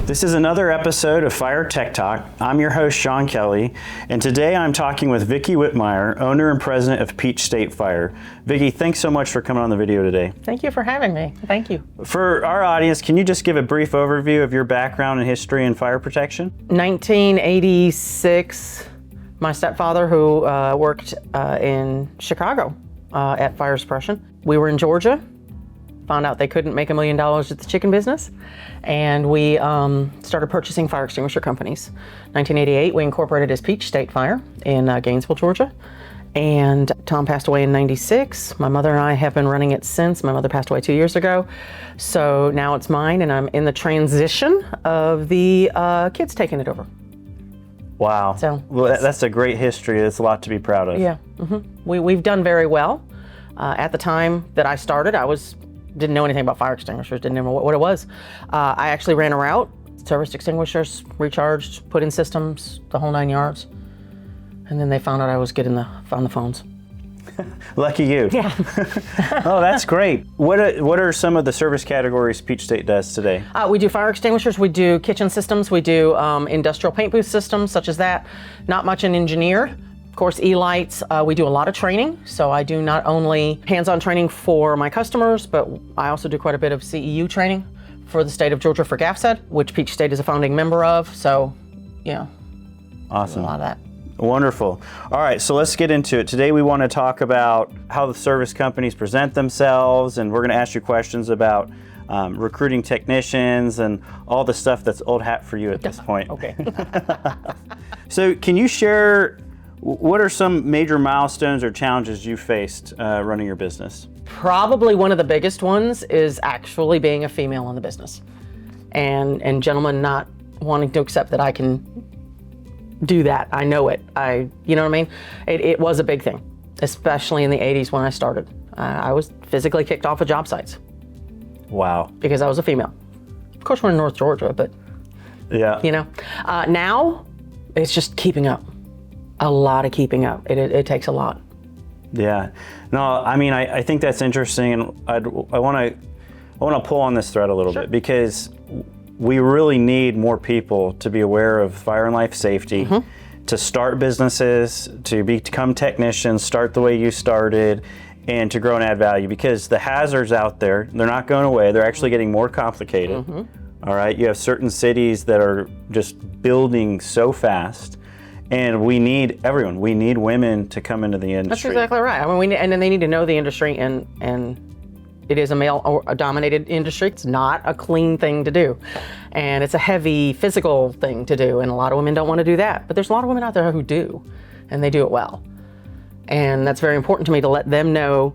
This is another episode of FireTech Talk. I'm your host, Sean Kelly, and today I'm talking with Vicki Whitmire, owner and president of Peach State Fire. Vicki, thanks so much for coming on the video today. Thank you for having me. Thank you. For our audience, can you just give a brief overview of your background and history in fire protection? 1986, my stepfather, who worked in Chicago at fire suppression. We were in Georgia. Found out they couldn't make $1 million at the chicken business, and we started purchasing fire extinguisher companies. 1988, we incorporated as Peach State Fire in Gainesville, Georgia, and Tom passed away in 96. My mother and I have been running it since. My mother passed away 2 years ago, so now it's mine, and I'm in the transition of the kids taking it over. Wow. So, well, that's a great history. It's a lot to be proud of. Yeah. We've done very well. At the time that I started, didn't know anything about fire extinguishers, didn't know what it was. I actually ran a route, serviced extinguishers, recharged, put in systems, the whole 9 yards. And then they found out I was getting on the phones. Lucky you. Yeah. Oh, that's great. What are some of the service categories Peach State does today? We do fire extinguishers, we do kitchen systems, we do industrial paint booth systems such as that. Not much in engineered. Of course, E-lights, we do a lot of training. So I do not only hands-on training for my customers, but I also do quite a bit of CEU training for the state of Georgia for GAFSED, which Peach State is a founding member of. So, yeah. Awesome. A lot of that. Wonderful. All right, so let's get into it. Today we want to talk about how the service companies present themselves, and we're going to ask you questions about recruiting technicians and all the stuff that's old hat for you at this point. Okay. So can you share what are some major milestones or challenges you faced running your business? Probably one of the biggest ones is actually being a female in the business, and gentlemen not wanting to accept that I can do that. I know it. You know what I mean? It was a big thing, especially in the 80s when I started. I was physically kicked off of job sites. Wow. Because I was a female. Of course, we're in North Georgia, but yeah. You know, now it's just keeping up. A lot of keeping up. It takes a lot. Yeah. No, I mean, I think that's interesting, and I want to pull on this thread a little bit, because we really need more people to be aware of fire and life safety, to start businesses, to become technicians, start the way you started, and to grow and add value, because the hazards out there, they're not going away. They're actually getting more complicated. All right. You have certain cities that are just building so fast. And we need everyone. We need women to come into the industry. That's exactly right. I mean, and then they need to know the industry, and it is a male-dominated industry. It's not a clean thing to do, and it's a heavy physical thing to do, and a lot of women don't want to do that. But there's a lot of women out there who do, and they do it well. And that's very important to me, to let them know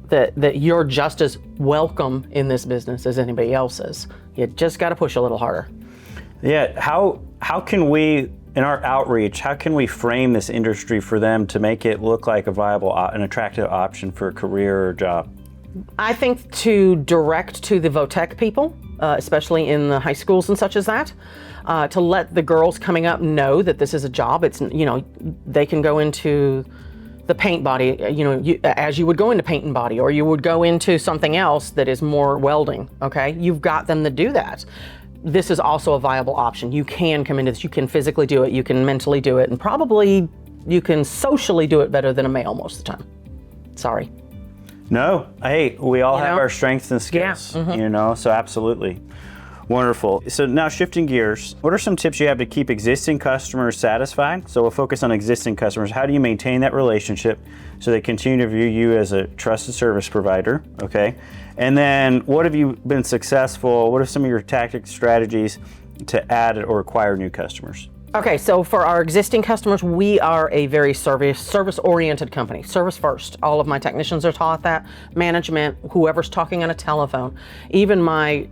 that you're just as welcome in this business as anybody else is. You just got to push a little harder. Yeah. How can we, in our outreach, how can we frame this industry for them to make it look like a viable, an attractive option for a career or job? I think to direct to the VOTEC people, especially in the high schools and such as that, to let the girls coming up know that this is a job. It's, you know, they can go into the paint body, you know, as you would go into paint and body, or you would go into something else that is more welding, okay? You've got them to do that. This is also a viable option. You can come into this, you can physically do it, you can mentally do it, and probably you can socially do it better than a male most of the time. Sorry. No, hey, we all have our strengths and skills, you know, so absolutely. Wonderful. So now shifting gears, what are some tips you have to keep existing customers satisfied? So we'll focus on existing customers. How do you maintain that relationship so they continue to view you as a trusted service provider, okay? And then what have you been successful? What are some of your tactics, strategies to add or acquire new customers? Okay, so for our existing customers, we are a very service-oriented company. Service first. All of my technicians are taught that. Management, whoever's talking on a telephone, even my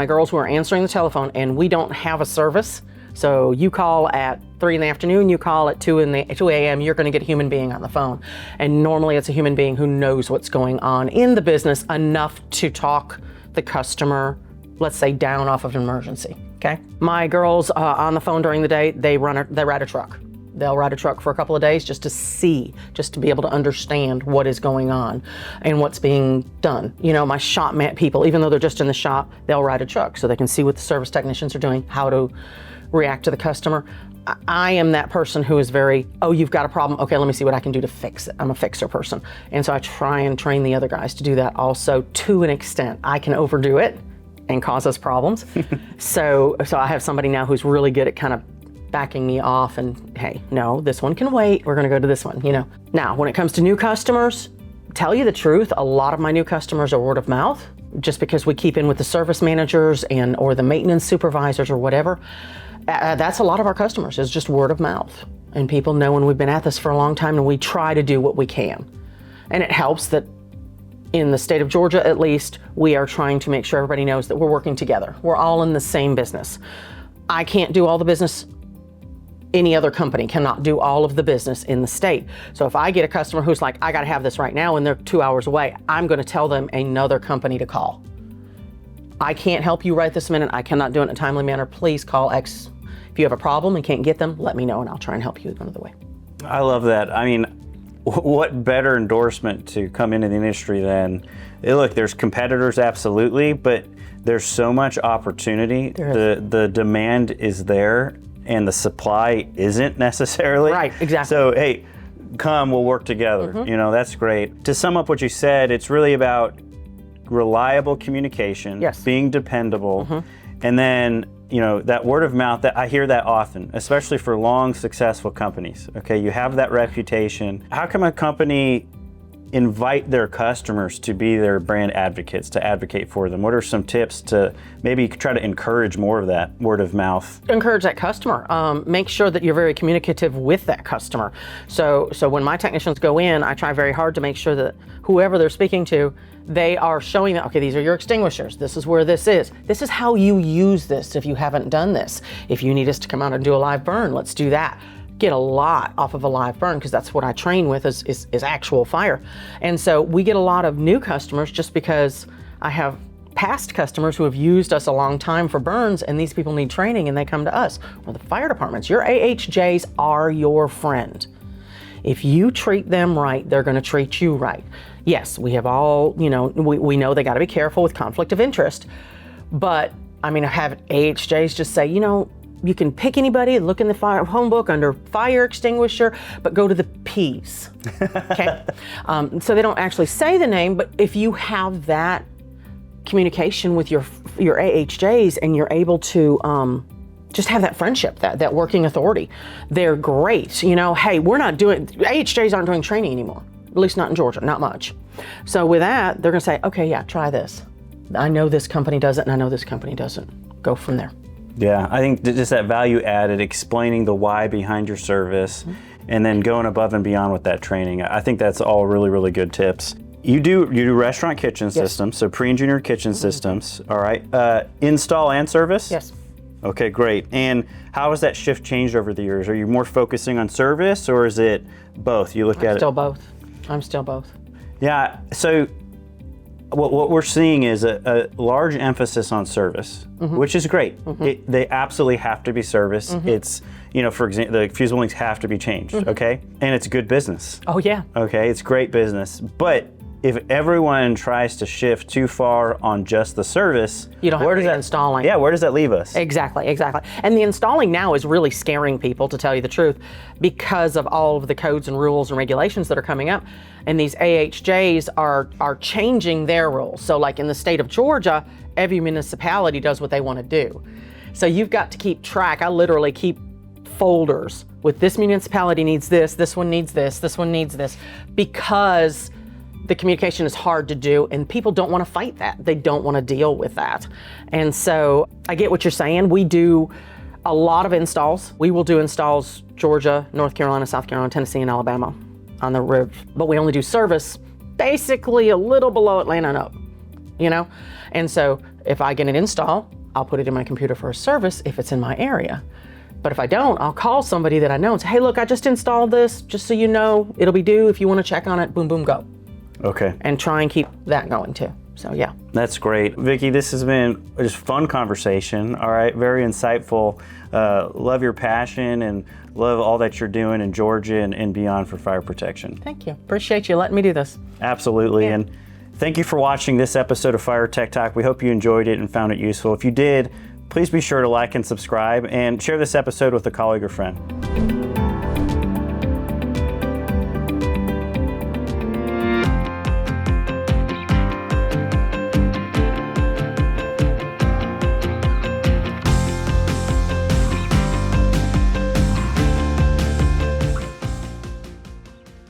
girls who are answering the telephone, and we don't have a service. So you call at 3 in the afternoon, you call at 2 a.m., you're going to get a human being on the phone. And normally it's a human being who knows what's going on in the business enough to talk the customer, let's say, down off of an emergency. Okay. My girls on the phone during the day, they ride a truck. They'll ride a truck for a couple of days just to see, just to be able to understand what is going on and what's being done. You know, my shop people, even though they're just in the shop, they'll ride a truck so they can see what the service technicians are doing, how to react to the customer. I am that person who is very, oh, you've got a problem. Okay, let me see what I can do to fix it. I'm a fixer person. And so I try and train the other guys to do that also to an extent. I can overdo it and cause us problems. So I have somebody now who's really good at kind of backing me off and, hey, no, this one can wait. We're going to go to this one, you know. Now, when it comes to new customers, tell you the truth, a lot of my new customers are word of mouth, just because we keep in with the service managers or the maintenance supervisors or whatever. That's a lot of our customers, is just word of mouth. And people know when we've been at this for a long time, and we try to do what we can. And it helps that in the state of Georgia, at least, we are trying to make sure everybody knows that we're working together. We're all in the same business. I can't do all the business. Any other company cannot do all of the business in the state. So if I get a customer who's like, I got to have this right now and they're 2 hours away, I'm going to tell them another company to call. I can't help you right this minute. I cannot do it in a timely manner. Please call X. If you have a problem and can't get them, let me know and I'll try and help you another way. I love that. I mean, what better endorsement to come into the industry than, look, there's competitors, absolutely, but there's so much opportunity. The demand is there and the supply isn't necessarily. Right, exactly. So, hey, come, we'll work together. You know, that's great. To sum up what you said, it's really about reliable communication, yes, being dependable, and then, you know, that word of mouth, that I hear that often, especially for long, successful companies. Okay, you have that reputation. How can a company invite their customers to be their brand advocates, to advocate for them? What are some tips to maybe try to encourage more of that word of mouth? Encourage that customer. Make sure that you're very communicative with that customer. So when my technicians go in, I try very hard to make sure that whoever they're speaking to, they are showing that, okay, these are your extinguishers. This is where this is. This is how you use this if you haven't done this. If you need us to come out and do a live burn, let's do that. Get a lot off of a live burn, because that's what I train with is actual fire. And so we get a lot of new customers just because I have past customers who have used us a long time for burns, and these people need training and they come to us. Or the fire departments. Your AHJs are your friend. If you treat them right, they're going to treat you right. Yes, we have all, you know, we know they got to be careful with conflict of interest, but I mean, I have AHJs just say, you know, you can pick anybody, look in the fire home book under fire extinguisher, but go to the P's, okay? So they don't actually say the name, but if you have that communication with your AHJs and you're able to just have that friendship, that working authority, they're great. You know, hey, AHJs aren't doing training anymore, at least not in Georgia, not much. So with that, they're gonna say, okay, yeah, try this. I know this company does it and I know this company doesn't. Go from there. Yeah, I think just that value added, explaining the why behind your service, and then going above and beyond with that training. I think that's all really, really good tips. You do restaurant kitchen systems, so pre-engineered kitchen systems, all right. Install and service? Yes. Okay, great. And how has that shift changed over the years? Are you more focusing on service, or is it both? You look at it. I'm still both. Yeah, so what we're seeing is a large emphasis on service, which is great. They absolutely have to be service. It's, you know, for example, the fuse links have to be changed, okay? And it's good business. Oh yeah. Okay, it's great business. But if everyone tries to shift too far on just the service, where does that installing? Yeah, where does that leave us? Exactly. And the installing now is really scaring people, to tell you the truth, because of all of the codes and rules and regulations that are coming up. And these AHJs are changing their rules. So like in the state of Georgia, every municipality does what they want to do. So you've got to keep track. I literally keep folders with this municipality needs this one needs this one needs this, because the communication is hard to do and people don't want to fight that. They don't want to deal with that. And so I get what you're saying. We do a lot of installs. We will do installs Georgia, North Carolina, South Carolina, Tennessee, and Alabama on the riv, but we only do service basically a little below Atlanta and up, you know? And so if I get an install, I'll put it in my computer for a service if it's in my area. But if I don't, I'll call somebody that I know and say, hey, look, I just installed this, just so you know, it'll be due. If you want to check on it, boom, boom, go. Okay. And try and keep that going too. So yeah. That's great. Vicki, this has been just fun conversation, all right? Very insightful. Love your passion and love all that you're doing in Georgia and beyond for fire protection. Thank you. Appreciate you letting me do this. Absolutely. Yeah. And thank you for watching this episode of FireTech Talk. We hope you enjoyed it and found it useful. If you did, please be sure to like and subscribe and share this episode with a colleague or friend.